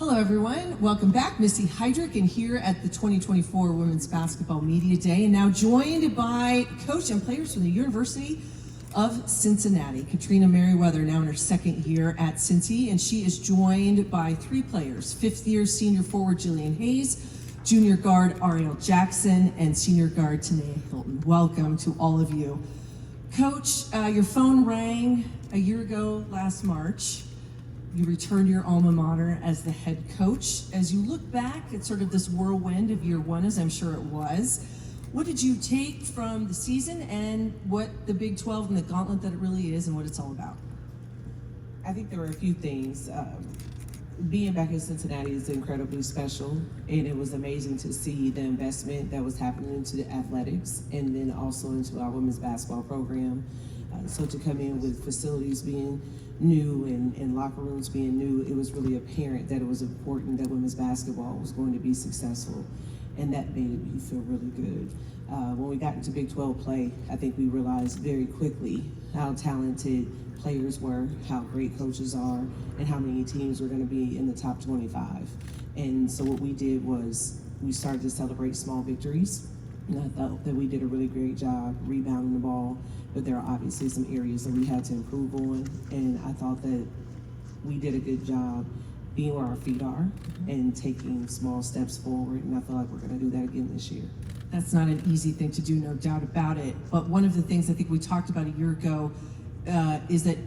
Hello everyone, welcome back. Missy Heydrich and here at the 2024 Women's Basketball Media Day, and now joined by coach and players from the University of Cincinnati. Katrina Merriweather, now in her second year at Cincy, and she is joined by three players: fifth-year senior forward Jillian Hayes, junior guard Ariel Jackson, and senior guard Tineya Hilton. Welcome to all of you. Coach, your phone rang a year ago last March. You returned to your alma mater as the head coach. As you look back at sort of this whirlwind of year one, as I'm sure it was, what did you take from the season and what the Big 12 and the gauntlet that it really is and what it's all about? I think there were a few things. Being back in Cincinnati is incredibly special, and it was amazing to see the investment that was happening into the athletics and then also into our women's basketball program. So to come in with facilities being new and locker rooms being new, it was really apparent that it was important that women's basketball was going to be successful, and that made me feel really good. When we got into Big 12 play, I think we realized very quickly how talented players were, how great coaches are, and how many teams were going to be in the top 25. And so what we did was we started to celebrate small victories. And I thought that we did a really great job rebounding the ball, but there are obviously some areas that we had to improve on. And I thought that we did a good job being where our feet are and taking small steps forward. And I feel like we're going to do that again this year. That's not an easy thing to do, no doubt about it. But one of the things I think we talked about a year ago is that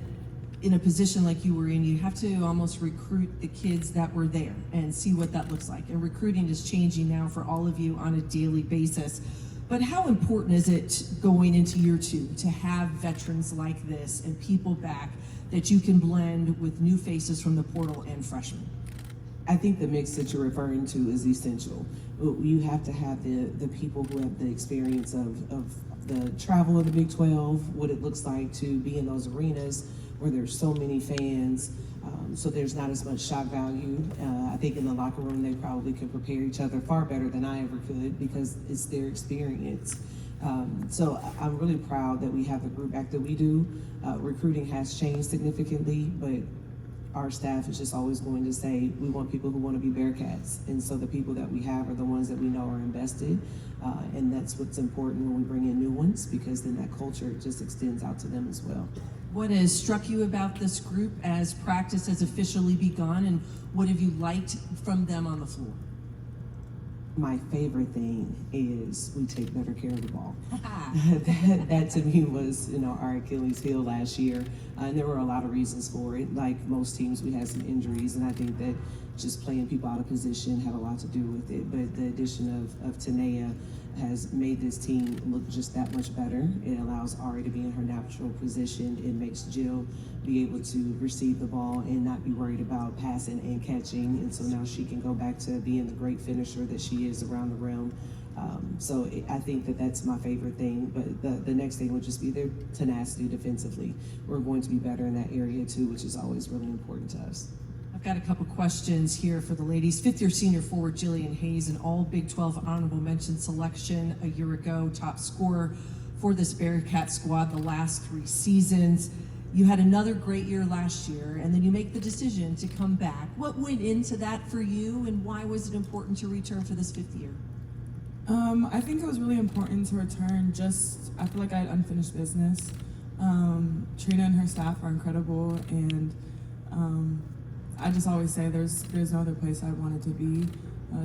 in a position like you were in, you have to almost recruit the kids that were there and see what that looks like. And recruiting is changing now for all of you on a daily basis. But how important is it going into year two to have veterans like this and people back that you can blend with new faces from the portal and freshmen? I think the mix that you're referring to is essential. You have to have the people who have the experience of the travel of the Big 12, what it looks like to be in those arenas where there's so many fans, so there's not as much shock value. I think in the locker room they probably can prepare each other far better than I ever could because it's their experience. So I'm really proud that we have the group back that we do. Recruiting has changed significantly, but our staff is just always going to say, we want people who want to be Bearcats. And so the people that we have are the ones that we know are invested. And that's what's important when we bring in new ones, because then that culture just extends out to them as well. What has struck you about this group as practice has officially begun, and what have you liked from them on the floor? My favorite thing is we take better care of the ball. that to me was, our Achilles heel last year. And there were a lot of reasons for it. Like most teams, we had some injuries, and I think that just playing people out of position had a lot to do with it. But the addition of Tineya has made this team look just that much better. It allows Ari to be in her natural position. It makes Jill be able to receive the ball and not be worried about passing and catching. And so now she can go back to being the great finisher that she is around the rim. So I think that that's my favorite thing. But the next thing would just be their tenacity defensively. We're going to be better in that area too, which is always really important to us. I've got a couple questions here for the ladies. Fifth-year senior forward Jillian Hayes, an all Big 12 honorable mention selection a year ago, top scorer for this Bearcat squad the last 3 seasons. You had another great year last year, and then you make the decision to come back. What went into that for you, and why was it important to return for this 5th year? I think it was really important to return. I feel like I had unfinished business. Trina and her staff are incredible, and I just always say there's no other place I wanted to be.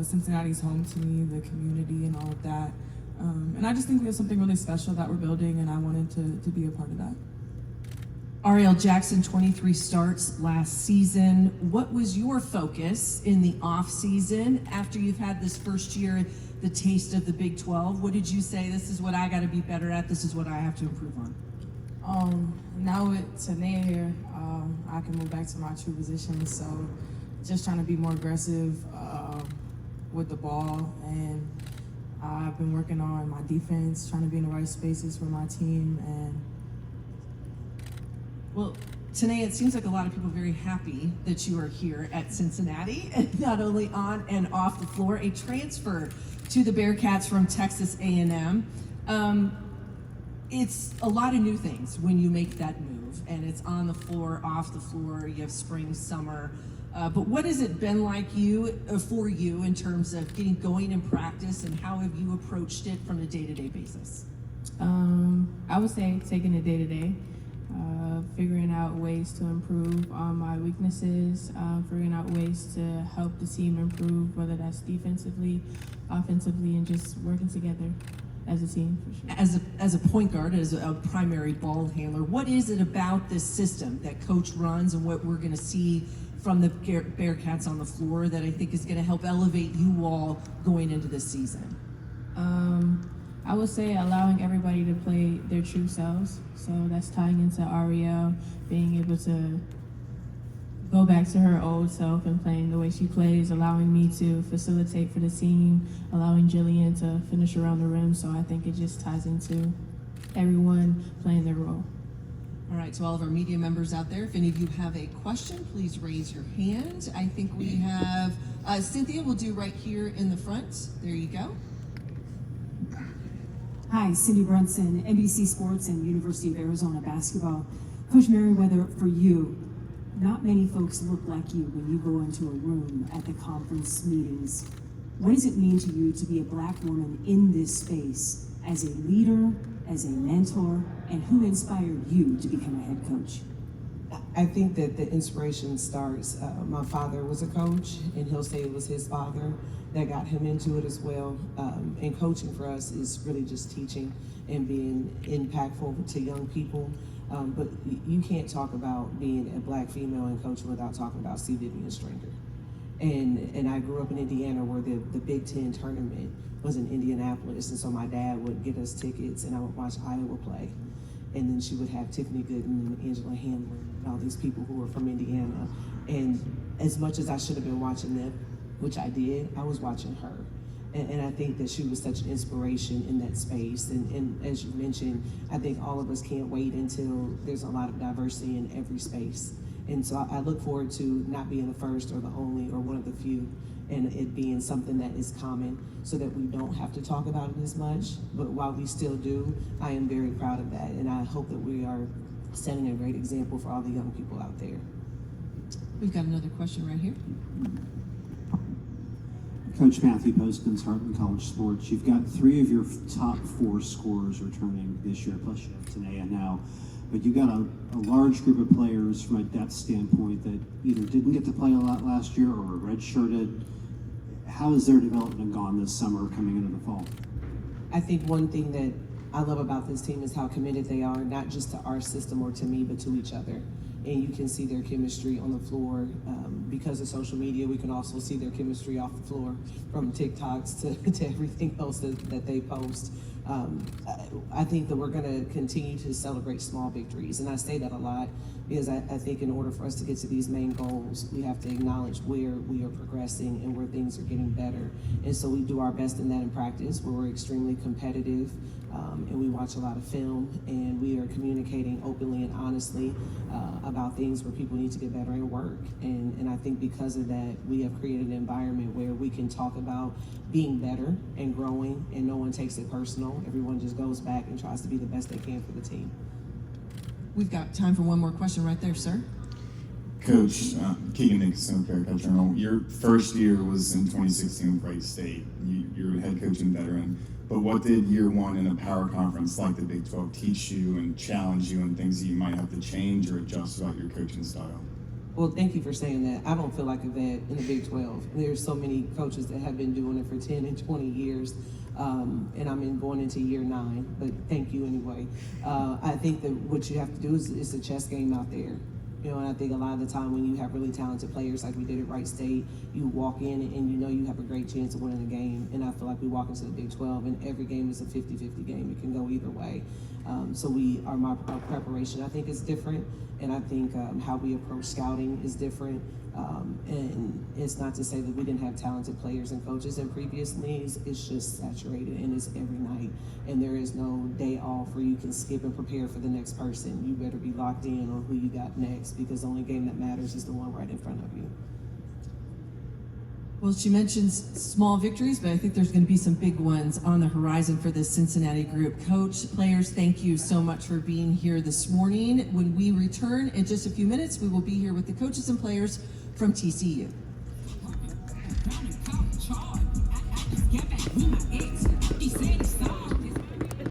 Cincinnati's home to me, the community and all of that. And I just think we have something really special that we're building, and I wanted to be a part of that. Ariel Jackson, 23 starts last season. What was your focus in the off season after you've had this first year, the taste of the Big 12? What did you say, this is what I got to be better at, this is what I have to improve on? Now with Tineya here, I can move back to my true position. So just trying to be more aggressive with the ball, and I've been working on my defense, trying to be in the right spaces for my team. And well, Tineya, it seems like a lot of people are very happy that you are here at Cincinnati, and not only on and off the floor, a transfer to the Bearcats from Texas A&M. It's a lot of new things when you make that move, and it's on the floor, off the floor, you have spring, summer. But what has it been like for you in terms of getting going in practice, and how have you approached it from a day-to-day basis? I would say taking it day to day, figuring out ways to improve on my weaknesses, figuring out ways to help the team improve, whether that's defensively, offensively, and just working together as a team for sure. As a point guard, as a primary ball handler, what is it about this system that Coach runs and what we're going to see from the Bearcats on the floor that I think is going to help elevate you all going into this season? I would say allowing everybody to play their true selves. So that's tying into Ariel, being able to go back to her old self and playing the way she plays, allowing me to facilitate for the team, allowing Jillian to finish around the rim. So I think it just ties into everyone playing their role. All right, to all of our media members out there, if any of you have a question, please raise your hand. I think we have Cynthia, we'll do right here in the front. There you go. Hi, Cindy Brunson, NBC Sports and University of Arizona basketball. Coach Merriweather, for you, not many folks look like you when you go into a room at the conference meetings. What does it mean to you to be a Black woman in this space as a leader, as a mentor, and who inspired you to become a head coach? I think that the inspiration starts, my father was a coach, and he'll say it was his father that got him into it as well. And coaching for us is really just teaching and being impactful to young people. But you can't talk about being a Black female and coaching without talking about C. Vivian Stringer. And I grew up in Indiana where the Big Ten tournament was in Indianapolis, and so my dad would get us tickets and I would watch Iowa play. And then she would have Tiffany Gooden and Angela Hamlin and all these people who were from Indiana. And as much as I should have been watching them, which I did, I was watching her. And I think that she was such an inspiration in that space. And as you mentioned, I think all of us can't wait until there's a lot of diversity in every space. And so I look forward to not being the first or the only or one of the few, and it being something that is common so that we don't have to talk about it as much. But while we still do, I am very proud of that. And I hope that we are setting a great example for all the young people out there. We've got another question right here. Coach Matthew Postins, Heartland College Sports. You've got 3 of your top 4 scorers returning this year, plus you have Tineya now. But you've got a large group of players from a depth standpoint that either didn't get to play a lot last year or were redshirted. How has their development gone this summer coming into the fall? I think one thing that I love about this team is how committed they are, not just to our system or to me, but to each other. And you can see their chemistry on the floor. Because of social media, we can also see their chemistry off the floor, from TikToks to everything else that they post. I think that we're going to continue to celebrate small victories. And I say that a lot because I think in order for us to get to these main goals, we have to acknowledge where we are progressing and where things are getting better. And so we do our best in that in practice, where we're extremely competitive, and we watch a lot of film, and we are communicating openly and honestly about things where people need to get better at work. And I think because of that, we have created an environment where we can talk about being better and growing, and no one takes it personal. Everyone just goes back and tries to be the best they can for the team. We've got time for one more question right there, sir. Coach, Keegan Nicholson, Coach Journal. Your first year was in 2016 with Wright State. You're a head coach and veteran. But what did year 1 in a power conference like the Big 12 teach you and challenge you, and things that you might have to change or adjust about your coaching style? Well, thank you for saying that. I don't feel like a vet in the Big 12. There's so many coaches that have been doing it for 10 and 20 years, and I'm going into year 9, but thank you anyway. I think that what you have to do is a chess game out there. You know, and I think a lot of the time when you have really talented players like we did at Wright State, you walk in and you know you have a great chance of winning the game. And I feel like we walk into the Big 12 and every game is a 50-50 game. It can go either way. So our preparation, I think, is different. And I think how we approach scouting is different. And it's not to say that we didn't have talented players and coaches in previous leagues. It's just saturated, and it's every night. And there is no day off where you can skip and prepare for the next person. You better be locked in on who you got next, because the only game that matters is the one right in front of you. Well, she mentions small victories, but I think there's going to be some big ones on the horizon for this Cincinnati group. Coach, players, thank you so much for being here this morning. When we return in just a few minutes, we will be here with the coaches and players from TCU.